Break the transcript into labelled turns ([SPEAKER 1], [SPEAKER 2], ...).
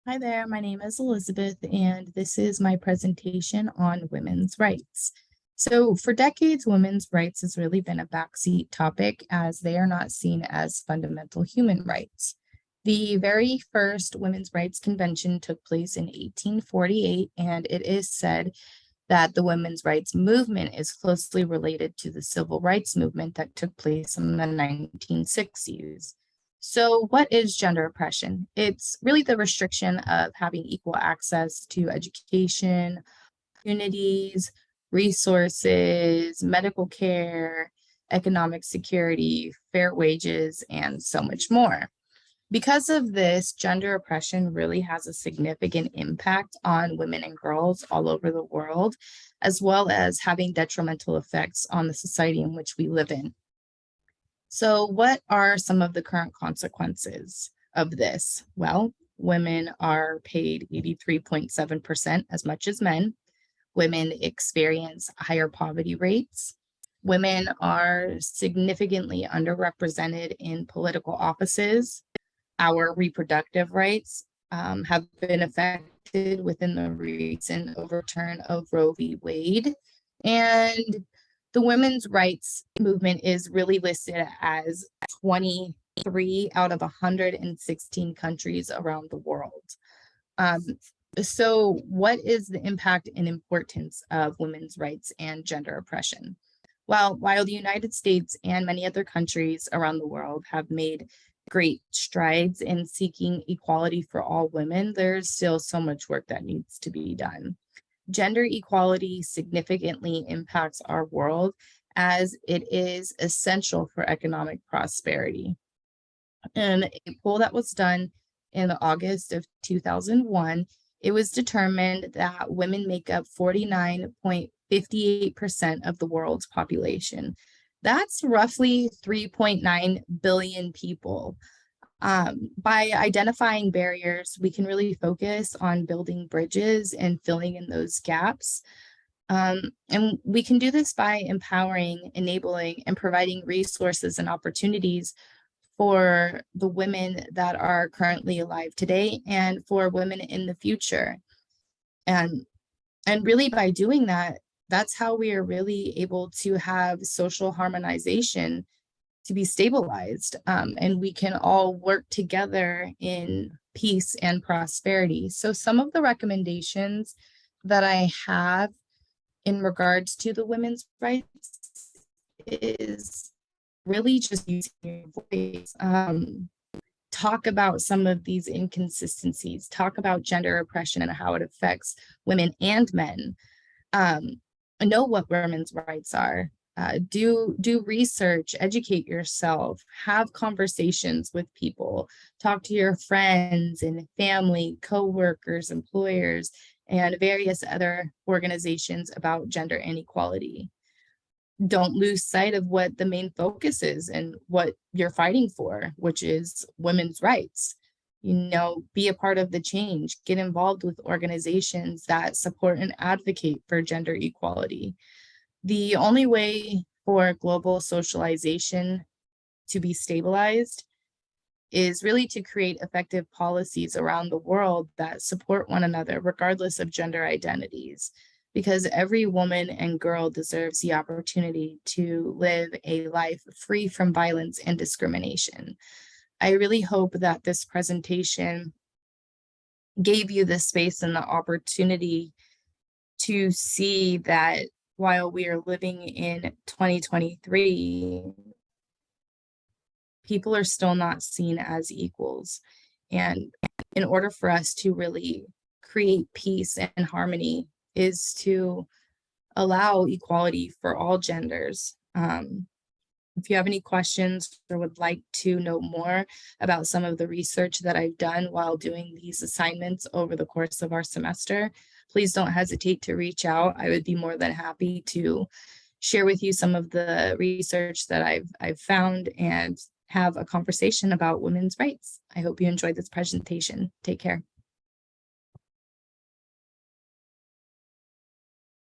[SPEAKER 1] Hi there, my name is Elizabeth, and this is my presentation on women's rights. So, for decades, women's rights has really been a backseat topic as they are not seen as fundamental human rights. The very first Women's Rights Convention took place in 1848, and it is said that the women's rights movement is closely related to the civil rights movement that took place in the 1960s. So, what is gender oppression? It's really the restriction of having equal access to education, opportunities, resources, medical care, economic security, fair wages, and so much more. Because of this, gender oppression really has a significant impact on women and girls all over the world, as well as having detrimental effects on the society in which we live in. So, what are some of the current consequences of this? Well, women are paid 83.7% as much as men. Women experience higher poverty rates. Women are significantly underrepresented in political offices. Our reproductive rights have been affected within the recent overturn of Roe v. Wade. And the women's rights movement is really listed as 23 out of 116 countries around the world. Um, so, what is the impact and importance of women's rights and gender oppression? Well, while the United States and many other countries around the world have made great strides in seeking equality for all women, there's still so much work that needs to be done. Gender equality significantly impacts our world as it is essential for economic prosperity. In a poll that was done in August of 2001, it was determined that women make up 49.58% of the world's population. That's roughly 3.9 billion people. By identifying barriers, we can really focus on building bridges and filling in those gaps. And we can do this by empowering, enabling, and providing resources and opportunities for the women that are currently alive today and for women in the future. And and really by doing that, that's how we are really able to have social harmonization to be stabilized. And we can all work together in peace and prosperity. So some of the recommendations that I have in regards to the women's rights is really just using your voice. Talk about some of these inconsistencies, talk about gender oppression and how it affects women and men. Um, know what women's rights are. Do research, educate yourself, have conversations with people, talk to your friends and family, coworkers, employers, and various other organizations about gender inequality. Don't lose sight of what the main focus is and what you're fighting for, which is women's rights. Be a part of the change, get involved with organizations that support and advocate for gender equality. The only way for global socialization to be stabilized is really to create effective policies around the world that support one another, regardless of gender identities, because every woman and girl deserves the opportunity to live a life free from violence and discrimination. I really hope that this presentation gave you the space and the opportunity to see that while we are living in 2023, people are still not seen as equals. And in order for us to really create peace and harmony is to allow equality for all genders. If you have any questions or would like to know more about some of the research that I've done while doing these assignments over the course of our semester, please don't hesitate to reach out. I would be more than happy to share with you some of the research that I've found and have a conversation about women's rights. I hope you enjoyed this presentation. Take care.